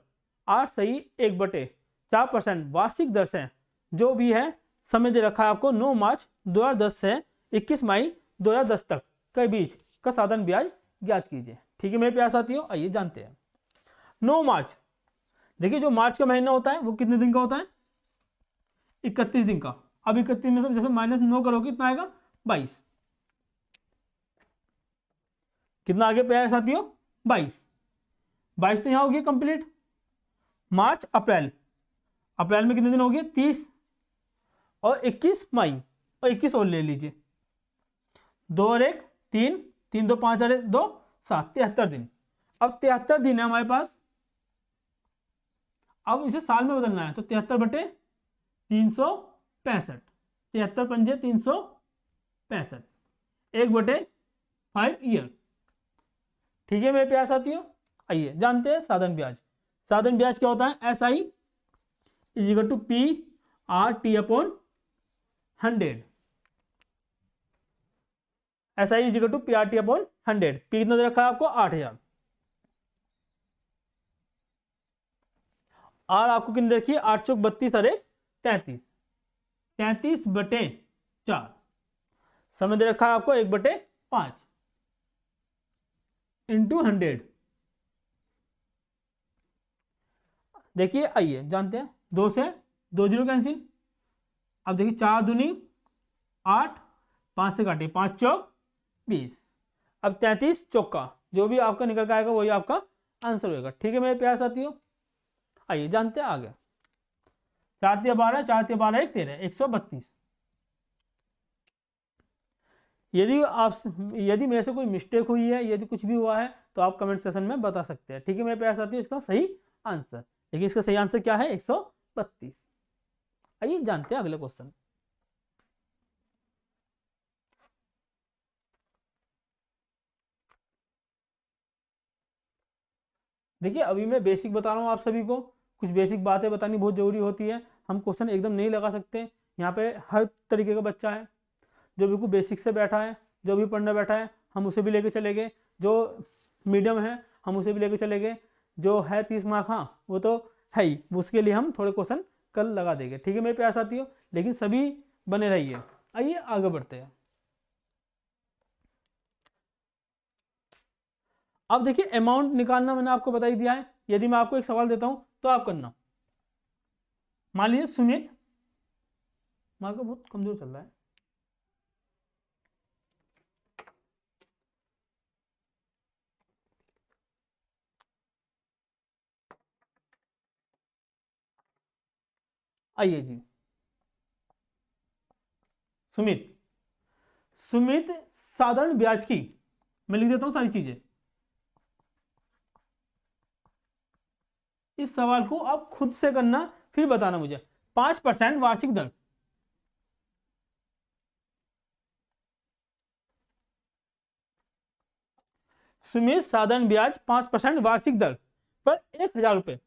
8 सही 1/4% वार्षिक दर से जो भी है समय दे रखा है आपको 9 मार्च 2010 से 21 मई 2010 तक के बीच का साधारण ब्याज ज्ञात कीजिए। ठीक है मेरे प्यारे साथियों, आइए जानते हैं। 9 मार्च, देखिए जो मार्च का महीना होता है वो कितने दिन का होता है, 31 दिन का। अब 31 में से जैसे -9 करोगे कितना आएगा, 22। कितना आगे प्यारे साथियों, 22। 22 तो यहां हो गया कंप्लीट। मार्च अप्रैल, अप्रैल में कितने दिन हो गए, 30 और 21 मई और 21 और ले लीजिए, 2 और 1 3, 3 2 5 और 2 7, 73 दिन। अब 73 दिन है हमारे पास, अब इसे साल में बदलना है तो 73/365, 73 पंजे 365, 1/5 ईयर। ठीक है मेरे प्यारे साथियों, आइए जानते हैं साधारण ब्याज। साधारण ब्याज क्या होता है, SI is equal to PRT/100। SI is equal to PRT/100। P कितना दे रखा है आपको, 8000। और आपको कितनी देखिए, 8 चौक 32 और 1 33, 33/4। समय दे रखा है आपको 1/5 इंटू 100। देखिए आइए जानते हैं, 2 से 2 जीरो कैंसिल। अब देखिए 4 दूनी 8, 5 से काटिए 5 चौक 20। अब 33 चौका जो भी आपका निकल के आएगा वही आपका आंसर होगा। ठीक है मेरे प्यारे साथियों, आइए जानते हैं आगे। 4 तिया 12, 4 तिया 12 1 13, 132। यदि मेरे से कोई मिस्टेक हुई है, यदि कुछ भी हुआ है तो आप कमेंट सेक्शन में बता सकते हैं। ठीक है मेरे प्यारे साथियों, इसका सही आंसर, देखिए इसका सही आंसर क्या है, 132। आइए जानते हैं अगले क्वेश्चन। देखिए अभी मैं बेसिक बता रहा हूँ आप सभी को, कुछ बेसिक बातें बतानी बहुत जरूरी होती है। हम क्वेश्चन एकदम नहीं लगा सकते। यहाँ पे हर तरीके का बच्चा है, जो बिल्कुल बेसिक से बैठा है, जो भी पढ़ने बैठा है हम उसे भी लेके चले गए, जो मीडियम है हम उसे भी लेके चले गए, जो है 30 मार्क हाँ वो तो है ही, उसके लिए हम थोड़े क्वेश्चन कल लगा देंगे। ठीक है मेरे प्यारे साथियों, लेकिन सभी बने रहिए। आइए आगे बढ़ते हैं। अब देखिए अमाउंट निकालना मैंने आपको बता ही दिया है। यदि मैं आपको एक सवाल देता हूं तो आप करना। मान लीजिए सुमित, मार्क बहुत कमजोर चल रहा है, आइए जी। सुमित, सुमित साधारण ब्याज की, मैं लिख देता हूं सारी चीजें। इस सवाल को आप खुद से करना फिर बताना मुझे। 5% वार्षिक दर, सुमित साधारण ब्याज 5% वार्षिक दर पर 1000 रुपए।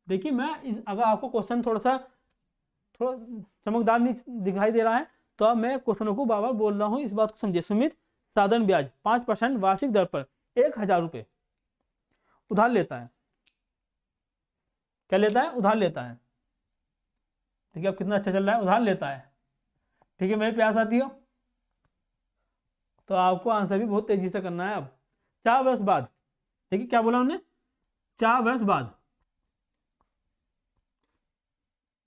देखिए मैं अगर आपको क्वेश्चन थोड़ा चमकदार नहीं दिखाई दे रहा है तो अब मैं क्वेश्चनों को बार बार बोल रहा हूं, इस बात को समझिए। सुमित साधारण ब्याज 5% वार्षिक दर पर 1000 रुपए उधार लेता है। क्या लेता है, उधार लेता है। देखिए अब कितना अच्छा चल रहा है, उधार लेता है। ठीक है मेरे प्यारे साथियों, तो आपको आंसर भी बहुत तेजी से करना है। अब 4 वर्ष बाद, देखिए क्या बोला उन्होंने, 4 वर्ष बाद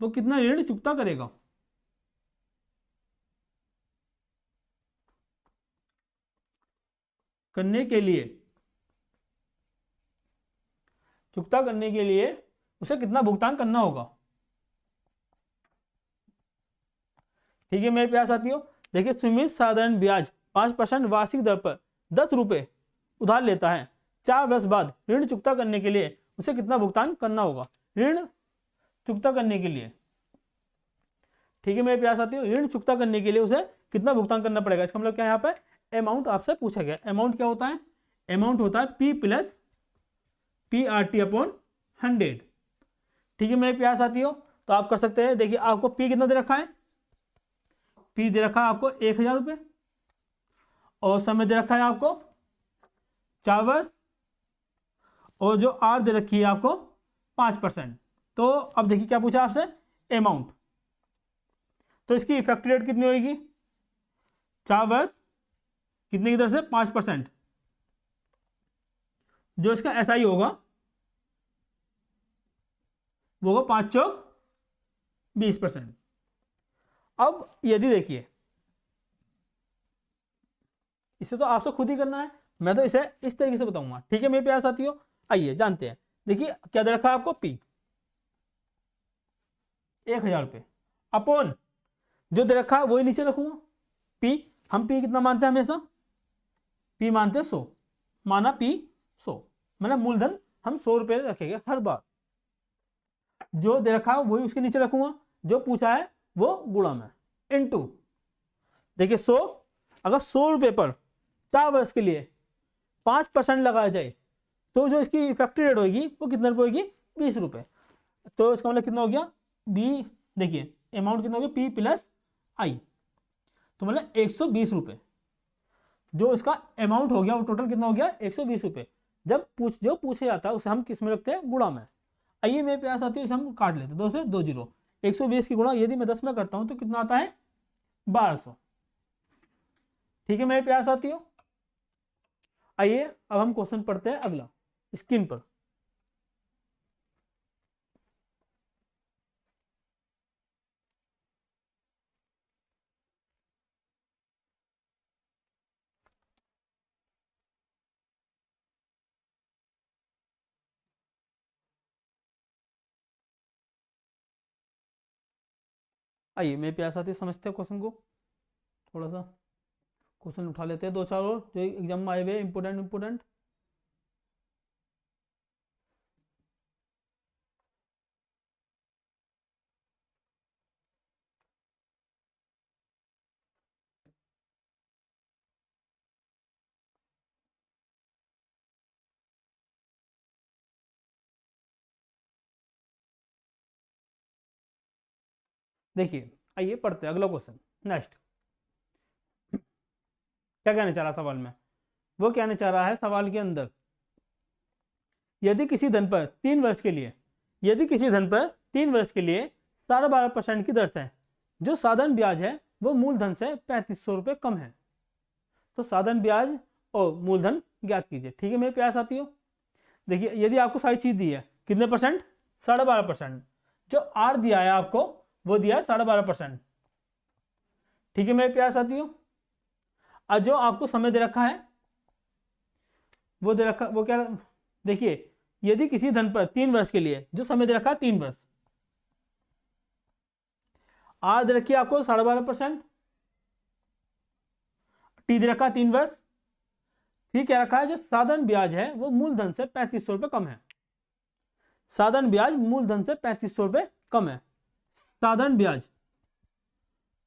वो कितना ऋण चुकता करेगा। करने के लिए, चुकता करने के लिए उसे कितना भुगतान करना होगा। ठीक है मेरे प्यारे साथियों, देखिए सुमित साधारण ब्याज 5% वार्षिक दर पर 10 रुपए उधार लेता है। 4 वर्ष बाद ऋण चुकता करने के लिए उसे कितना भुगतान करना होगा? ऋण चुकता करने के लिए, ठीक है मेरे प्यारे साथियों, ऋण चुकता करने के लिए उसे कितना भुगतान करना पड़ेगा? इसका मतलब क्या है, यहाँ पे अमाउंट आपसे पूछा गया। अमाउंट क्या होता है? अमाउंट होता है P प्लस PRT अपॉन 100। ठीक है मेरे प्यारे साथियों, तो आप कर सकते हैं। देखिए आपको P कितना दे रखा है? P दे रखा है आपको 1000 रुपये, और समय दे रखा है आपको 4 वर्ष, और जो R दे रखी है आपको 5%। तो अब देखिए क्या पूछा आपसे? अमाउंट। तो इसकी इफेक्टिव रेट कितनी होगी? 4 वर्ष कितने की दर से? 5%। जो इसका SI होगा वो होगा 5 चौक 20%। अब यदि देखिए, इसे तो आपसे खुद ही करना है, मैं तो इसे इस तरीके से बताऊंगा। ठीक है मेरे प्यारे साथियों, आइए जानते हैं। देखिए क्या दे रखा है आपको? P 1000 रुपये अपॉन जो दे रखा है वही नीचे रखूंगा। P हम P कितना मानते हैं? हमेशा P मानते हैं 100, माना P 100, मतलब मूलधन हम 100 रुपये रखेंगे हर बार। जो दे रखा है वही उसके नीचे रखूंगा, जो पूछा है वो गुणा में इनटू। देखिए 100, अगर 100 रुपये पर 4 वर्ष के लिए 5% लगाया जाए तो जो इसकी इफेक्टिव रेट होगी वो कितने रुपये होगी? 20 रुपये। तो इसका मतलब कितना हो गया? बी, देखिए अमाउंट कितना हो गया? P प्लस आई, तो मतलब 120 रुपये। जो इसका अमाउंट हो गया वो टोटल कितना हो गया? 120 रुपये। जब जो पूछे जाता है उसे हम किस में रखते हैं? गुणा में। आइए मेरे प्यार साथियों, इसे हम काट लेते हैं, 2 से 2 जीरो। 120 की गुणा यदि मैं 10 में करता हूं तो कितना आता है? 1200। ठीक है मेरे प्यार साथियों, आइए अब हम क्वेश्चन पढ़ते हैं अगला स्क्रीन पर। आइए मेरे प्यार साथियों, समझते हैं क्वेश्चन को। थोड़ा सा क्वेश्चन उठा लेते हैं, 2-4 और जो एग्जाम में आए हुए इंपोर्टेंट। देखिए आइए पढ़ते हैं अगला क्वेश्चन। नेक्स्ट क्या कहना चाह रहा सवाल में? वो कहना चाह रहा है सवाल के अंदर, यदि किसी धन पर 3 वर्ष के लिए, यदि किसी धन पर 3 वर्ष के लिए 12.5% की दर से जो साधारण ब्याज है वो मूलधन से 3500 रुपये कम है, तो साधारण ब्याज और मूलधन ज्ञात कीजिए। ठीक है मेरे प्यारे साथियों, देखिए यदि आपको सारी चीज दी है कितने परसेंट? 12.5%। जो आर दिया है आपको वो दिया है 12.5%। ठीक है मेरे प्यारे साथियों, और जो आपको समय दे रखा है वो दे रखा, वो क्या? देखिए यदि किसी धन पर 3 वर्ष के लिए जो समय दे रखा है 3 वर्ष, आर दे रखी है आपको 12.5%, टी दे रखा है 3 वर्ष, फिर क्या रखा है? जो साधारण ब्याज है वो मूलधन से 3500 रुपये कम है। साधारण ब्याज मूलधन से 3500 रुपये कम है। साधारण ब्याज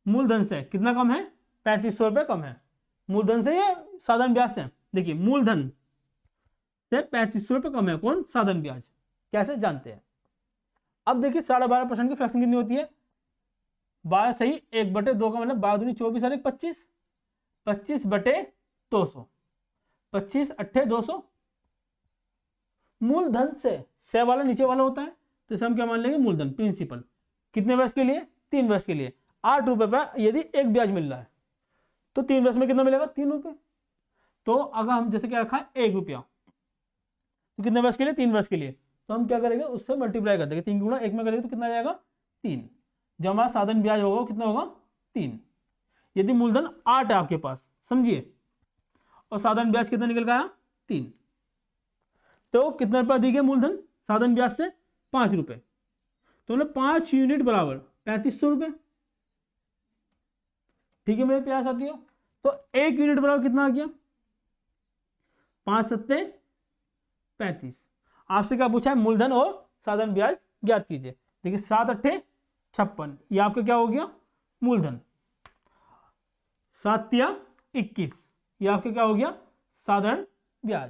मूलधन से कितना कम है? 3500 रुपये कम है। मूलधन से या साधारण ब्याज से? देखिए मूलधन से 3500 रुपये कम है कौन? साधारण ब्याज। कैसे जानते हैं? अब देखिए 12.5% की फ्रैक्शन कितनी होती है? 12 सही 1/2 का मतलब 12 दूनी 24 और 25, 25/200, 25 अट्ठे 200। मूलधन से वाला नीचे वाला होता है, तो इसे हम क्या मान लेंगे? मूलधन, प्रिंसिपल। कितने वर्ष के लिए? 3 वर्ष के लिए। 8 रुपए पर यदि एक ब्याज मिल रहा है तो 3 वर्ष में कितना मिलेगा? 3 रुपए। तो अगर हम जैसे क्या रखा है 1 रुपया, तो कितने वर्ष के लिए? 3 वर्ष के लिए। तो हम क्या करेंगे? उससे मल्टीप्लाई कर देंगे, 3 गुणा 1 में करेंगे तो कितना आ जाएगा? 3। जो हमारा साधारण ब्याज होगा कितना होगा? 3। यदि मूलधन 8 है आपके पास, समझिए, और साधारण ब्याज कितना निकल गया? 3, तो कितना रुपया दी गई मूलधन साधारण ब्याज से? 5 रुपए। तो मतलब 5 यूनिट बराबर 3500 रुपये। ठीक है मेरे प्यार साथियों, तो 1 यूनिट बराबर कितना आ गया, 5 सत्ते 35। आपसे क्या पूछा है, मूलधन और साधारण ब्याज ज्ञात कीजिए। देखिए 7 अट्ठे 56, ये आपका क्या हो गया मूलधन, 7 तिया 21, ये आपका क्या हो गया साधारण ब्याज।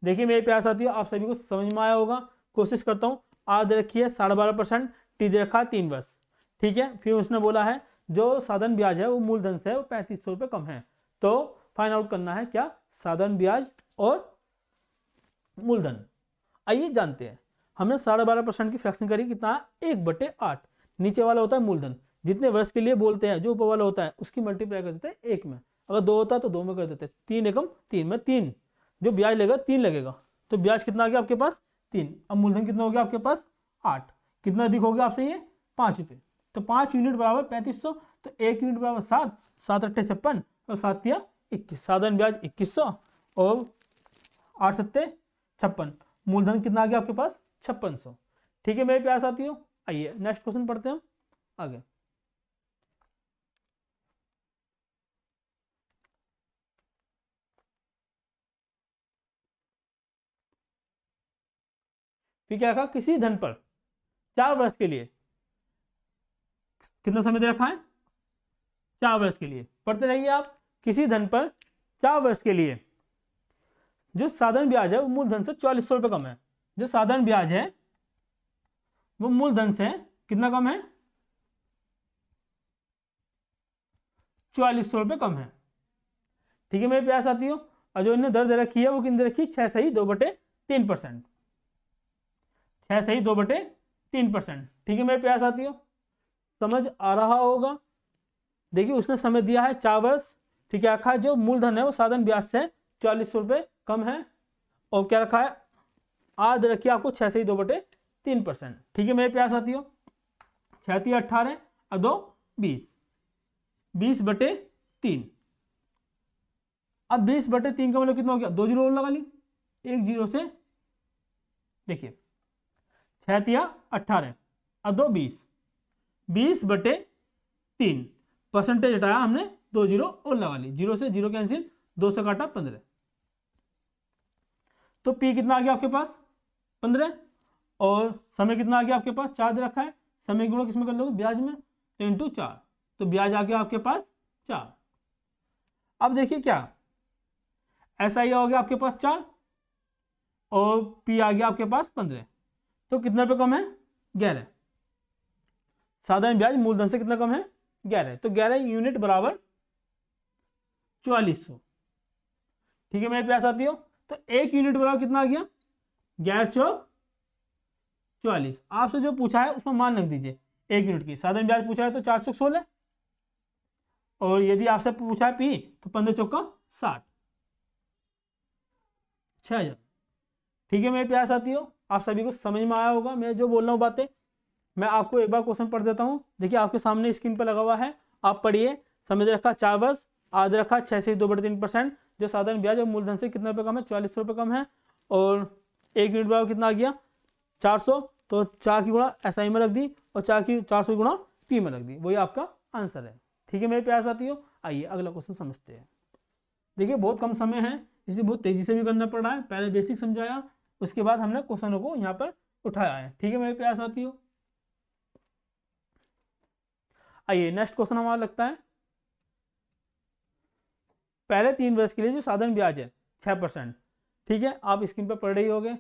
देखिए मेरे प्यार साथियों, आप सभी को समझ में आया होगा। कोशिश करता हूँ, आज रखिए 12.5%, टी दे रखा है 3 वर्ष, ठीक है। फिर उसने बोला है जो साधारण ब्याज है वो मूलधन से वो 3500 रुपये कम है, तो फाइंड आउट करना है क्या साधारण ब्याज और मूलधन। आइए जानते हैं, हमने 12.5% की फ्रैक्शन करी, कितना 1/8, नीचे वाला होता है मूलधन, जितने वर्ष के लिए बोलते हैं जो ऊपर वाला होता है उसकी मल्टीप्लाई कर देते हैं 1 में, अगर 2 होता है तो 2 में कर देते हैं, 3 एकम 3 में 3, जो ब्याज लगेगा 3 लगेगा, तो ब्याज कितना आ गया आपके पास 3। अब मूलधन कितना हो गया आपके पास 8, कितना अधिक हो गया आपसे ये 5 रुपये, तो 5 यूनिट बराबर 3500, तो 1 यूनिट बराबर 7, 7 अट्ठे 56 और 7 तिया 21, साधारण ब्याज 2100 और 8 सत्ते 56, मूलधन कितना आ गया आपके पास 5600। ठीक है मेरे प्यारे साथियों, आइए नेक्स्ट क्वेश्चन पढ़ते हैं हम आगे। फिर क्या कहा, किसी धन पर 4 वर्ष के लिए, कितना समय दे रखा है 4 वर्ष के लिए, पढ़ते रहिए आप। किसी धन पर 4 वर्ष के लिए जो साधारण ब्याज है वो मूलधन से 4400 रुपये कम है, जो साधारण ब्याज है वो मूलधन से कितना कम है 4400 रुपये कम है। ठीक है मेरे प्यारे साथियों, और जो इन्हें दर दे रखी है वो कितनी दे रखी है 6 सही 2/3%, 6 सही 2/3%। ठीक है मेरे प्यारे साथियों, समझ आ रहा होगा। देखिए उसने समय दिया है 4 वर्ष, ठीक है, रखा है जो मूलधन है वो साधारण ब्याज से 4400 रुपये कम है, और क्या रखा है आज रखिए आपको 6 सही 2/3%। ठीक है मेरे प्यारे साथियों, 6 3 18 और 2 20, 20/3। अब 20/3 का मतलब कितना हो गया, 2 जीरो और लगा ली, 1 जीरो से देखिए 6 3 18 और 2 20, 20/3, परसेंटेज हटाया हमने 2 जीरो और लगा ली, जीरो से जीरो कैंसिल, 2 से काटा 15, तो पी कितना आ गया आपके पास 15, और समय कितना आ गया आपके पास 4 दे रखा है, समय गुणा किसमें कर लोगे ब्याज में, तो इंटू 4, तो ब्याज आ गया आपके पास 4। अब देखिए क्या ऐसा ही हो गया आपके पास 4 और पी आ गया आपके पास 15, तो कितना रुपये कम है 11, साधारण ब्याज मूलधन से कितना कम है 11, तो 11 यूनिट बराबर 4400। ठीक है मेरे प्यारे साथियों, तो 1 यूनिट बराबर कितना आ गया 11 चौक 44। आपसे जो पूछा है उसमें मान रख दीजिए 1 यूनिट की, साधारण ब्याज पूछा है तो 4 चौक 16, और यदि आपसे पूछा है पी तो 15 चौक 60, 6000। ठीक है मेरे प्यारे साथियों, आप सभी को समझ में आया होगा मैं जो बोल रहा हूँ बातें। मैं आपको एक बार क्वेश्चन पढ़ देता हूँ, देखिए आपके सामने स्क्रीन पर लगा हुआ है, आप पढ़िए। समय रखा 4 वर्ष, आज रखा 6 से 2/3%, जो साधारण ब्याज और मूलधन से कितने रुपये कम है 4400 रुपये कम है, और 1 यूनिट बराबर कितना आ गया 400, तो 4 की गुणा एसआई में रख दी और 400 गुणा पी में रख दी, वही आपका आंसर है। ठीक है मेरे प्यारे साथियों, आइए अगला क्वेश्चन समझते हैं। देखिए बहुत कम समय है इसलिए बहुत तेजी से भी करना पड़ रहा है, पहले बेसिक समझाया उसके बाद हमने क्वेश्चनों को यहाँ पर उठाया है। ठीक है मेरे प्यारे साथियों, आइए नेक्स्ट क्वेश्चन हमारा लगता है पहले 3 वर्ष के लिए जो साधारण ब्याज है 6%। ठीक है, आप स्क्रीन पर पढ़ रही होगे।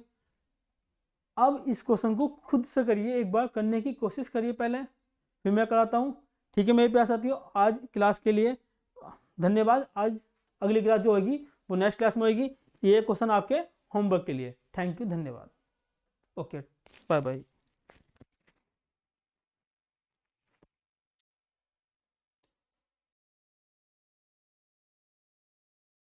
अब इस क्वेश्चन को खुद से करिए, एक बार करने की कोशिश करिए पहले, फिर मैं कराता हूँ। ठीक है मेरे प्यारे साथियों, आज क्लास के लिए धन्यवाद। आज अगली क्लास जो होगी वो नेक्स्ट क्लास में होगी, ये क्वेश्चन आपके होमवर्क के लिए। थैंक यू, धन्यवाद। Okay, bye bye.